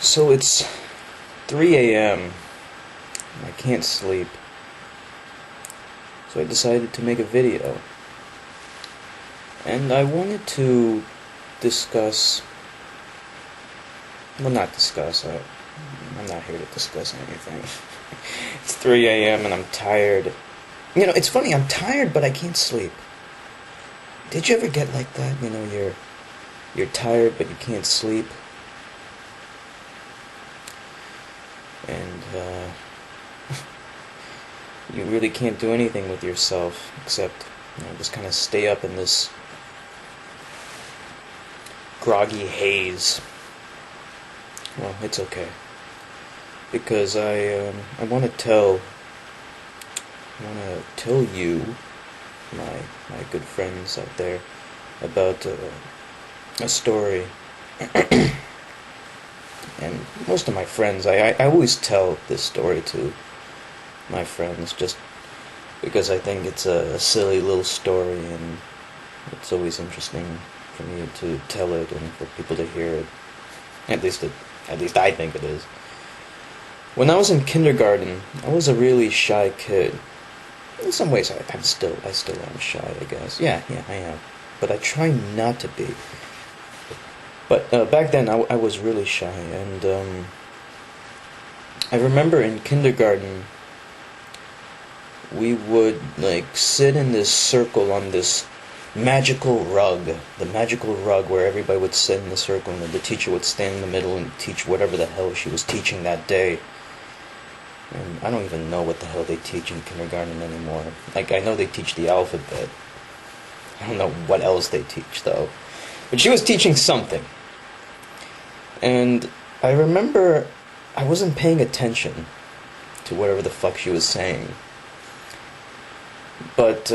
So it's 3 a.m. I can't sleep. So I decided to make a video. And I wanted to discuss... Well, not discuss. I'm not here to discuss anything. It's 3 a.m. and I'm tired. You know, it's funny, I'm tired, but I can't sleep. Did you ever get like that? You know, you're tired, but you can't sleep. And, you really can't do anything with yourself except, you know, just kind of stay up in this groggy haze. Well, it's okay. Because I want to tell you, my good friends out there, about a story. And most of my friends, I always tell this story to my friends just because I think it's a silly little story and it's always interesting for me to tell it and for people to hear it. At least I think it is. When I was in kindergarten, I was a really shy kid. In some ways, I still am shy, I guess. Yeah, I am. But I try not to be. But back then, I was really shy, and I remember in kindergarten, we would like sit in this circle on this magical rug, the magical rug where everybody would sit in the circle, and the teacher would stand in the middle and teach whatever the hell she was teaching that day. And I don't even know what the hell they teach in kindergarten anymore. Like, I know they teach the alphabet. I don't know what else they teach, though. But she was teaching something. And I remember I wasn't paying attention to whatever the fuck she was saying. But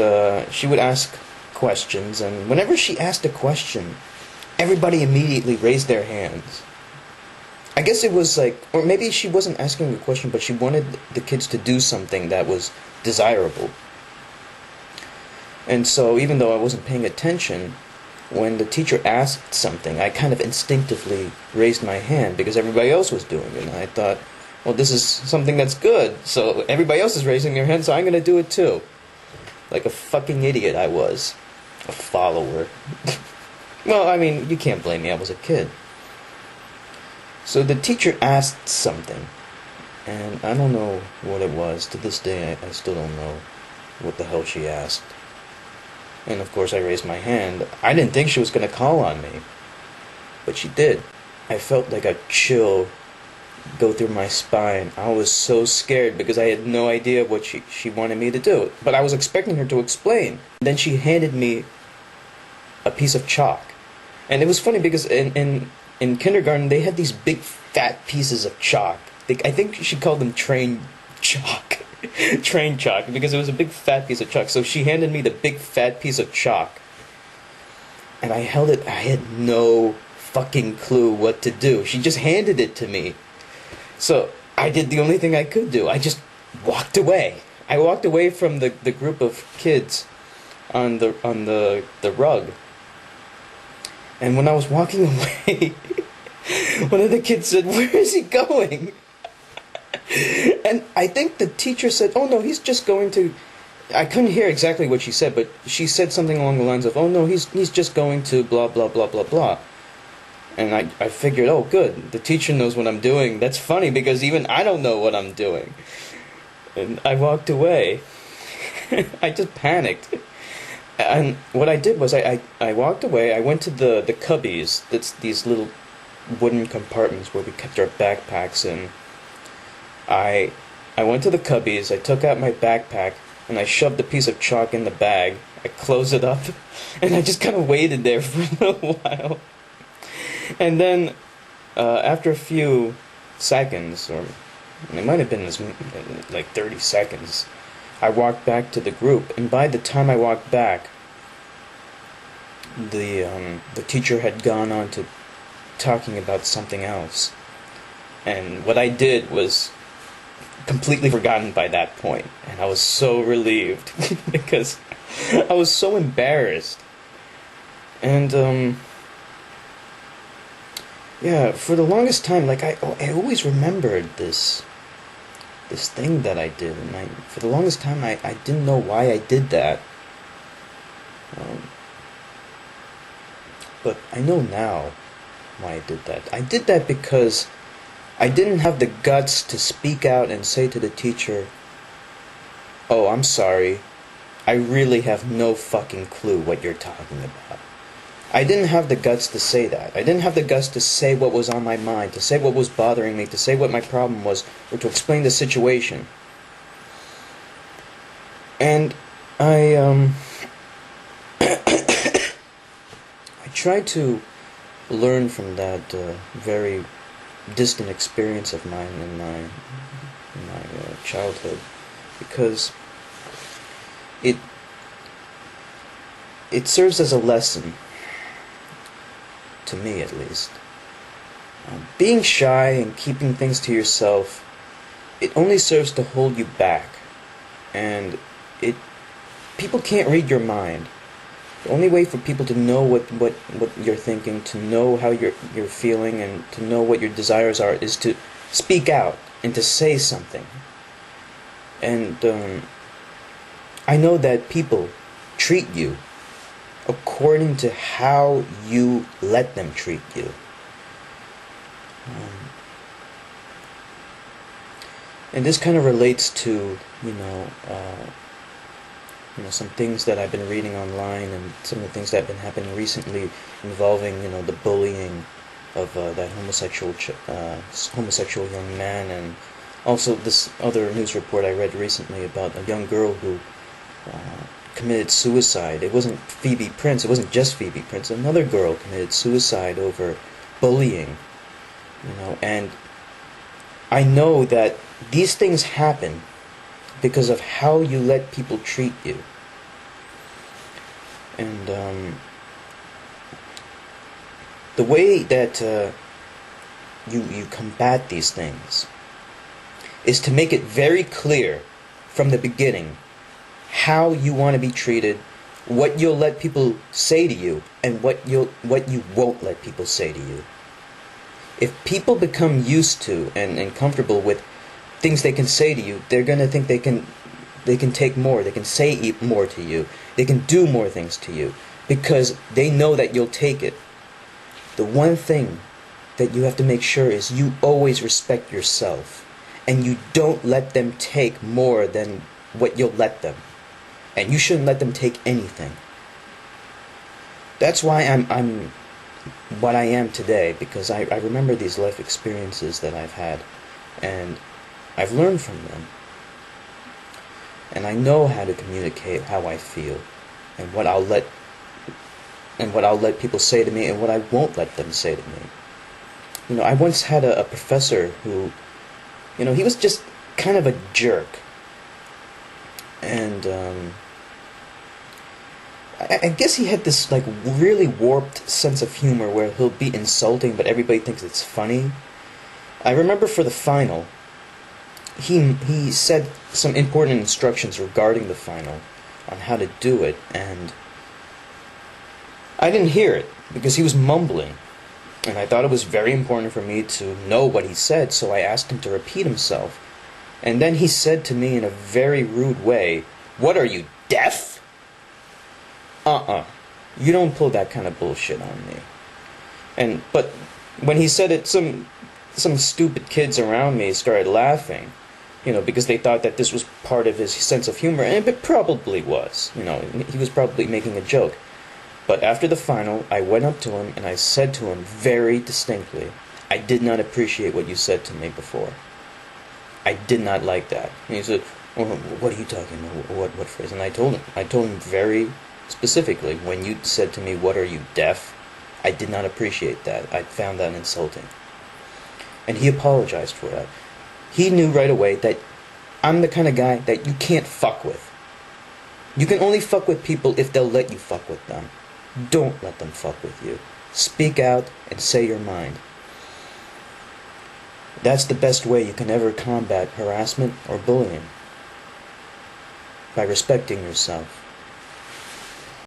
she would ask questions, and whenever she asked a question, everybody immediately raised their hands. I guess it was like, or maybe she wasn't asking a question, but she wanted the kids to do something that was desirable. And so, even though I wasn't paying attention, when the teacher asked something, I kind of instinctively raised my hand because everybody else was doing it. And I thought, well, this is something that's good, so everybody else is raising their hand, so I'm going to do it too. Like a fucking idiot I was. A follower. Well, I mean, you can't blame me, I was a kid. So the teacher asked something, and I don't know what it was. To this day, I still don't know what the hell she asked. And of course I raised my hand. I didn't think she was going to call on me, but she did. I felt like a chill go through my spine. I was so scared because I had no idea what she wanted me to do. But I was expecting her to explain. Then she handed me a piece of chalk. And it was funny because in kindergarten they had these big fat pieces of chalk. I think she called them train chalk. Train chalk, because it was a big fat piece of chalk. So she handed me the big fat piece of chalk. And I held it. I had no fucking clue what to do. She just handed it to me. So I did the only thing I could do. I just walked away. I walked away from the group of kids on the rug. And when I was walking away, one of the kids said, "Where is he going?" And I think the teacher said, "Oh no, he's just going to..." I couldn't hear exactly what she said, but she said something along the lines of, "Oh no, he's just going to blah blah blah blah blah." And I figured, oh good, the teacher knows what I'm doing. That's funny because even I don't know what I'm doing. And I walked away. I just panicked. And what I did was I walked away. I went to the cubbies. That's these little wooden compartments where we kept our backpacks in. I went to the cubbies. I took out my backpack and I shoved a piece of chalk in the bag. I closed it up and I just kind of waited there for a little while. And then, after a few seconds, or it might have been like 30 seconds, I walked back to the group. And by the time I walked back, the teacher had gone on to talking about something else. And what I did was completely forgotten by that point. And I was so relieved because I was so embarrassed. And, Yeah, for the longest time, like I always remembered this thing that I did, and for the longest time I didn't know why I did that. Um, but I know now why I did that. I did that because I didn't have the guts to speak out and say to the teacher, "Oh, I'm sorry. I really have no fucking clue what you're talking about." I didn't have the guts to say that. I didn't have the guts to say what was on my mind, to say what was bothering me, to say what my problem was, or to explain the situation. And I I tried to learn from that very distant experience of mine in my childhood, because it it serves as a lesson, to me at least. Being shy and keeping things to yourself, it only serves to hold you back, and it people can't read your mind. The only way for people to know what you're thinking, to know how you're feeling, and to know what your desires are, is to speak out and to say something. And I know that people treat you according to how you let them treat you. Um, and this kind of relates to, some things that I've been reading online, and some of the things that have been happening recently involving, the bullying of that homosexual young man, and also this other news report I read recently about a young girl who committed suicide. It wasn't Phoebe Prince. It wasn't just Phoebe Prince. Another girl committed suicide over bullying. And I know that these things happen because of how you let people treat you. And the way that you combat these things is to make it very clear from the beginning how you want to be treated, what you'll let people say to you, and what you won't let people say to you. If people become used to and comfortable with things they can say to you, they're gonna think they can take more, they can say more to you, they can do more things to you, because they know that you'll take it. The one thing that you have to make sure is you always respect yourself, and you don't let them take more than what you'll let them. And you shouldn't let them take anything. That's why I'm what I am today, because I remember these life experiences that I've had, and I've learned from them. And I know how to communicate how I feel, and what I'll let people say to me, and what I won't let them say to me. I once had a professor who, he was just kind of a jerk. And I guess he had this really warped sense of humor where he'll be insulting, but everybody thinks it's funny. I remember for the final, he said some important instructions regarding the final on how to do it, and I didn't hear it because he was mumbling, and I thought it was very important for me to know what he said, so I asked him to repeat himself. And then he said to me in a very rude way, "What are you, deaf?" You don't pull that kind of bullshit on me. But when he said it, some stupid kids around me started laughing, because they thought that this was part of his sense of humor, and it probably was. He was probably making a joke. But after the final, I went up to him and I said to him very distinctly, "I did not appreciate what you said to me before. I did not like that." And he said, "Oh, what are you talking about? What phrase?" And I told him very specifically, when you said to me, "What are you, deaf?" I did not appreciate that. I found that insulting. And he apologized for that. He knew right away that I'm the kind of guy that you can't fuck with. You can only fuck with people if they'll let you fuck with them. Don't let them fuck with you. Speak out and say your mind. That's the best way you can ever combat harassment or bullying. By respecting yourself.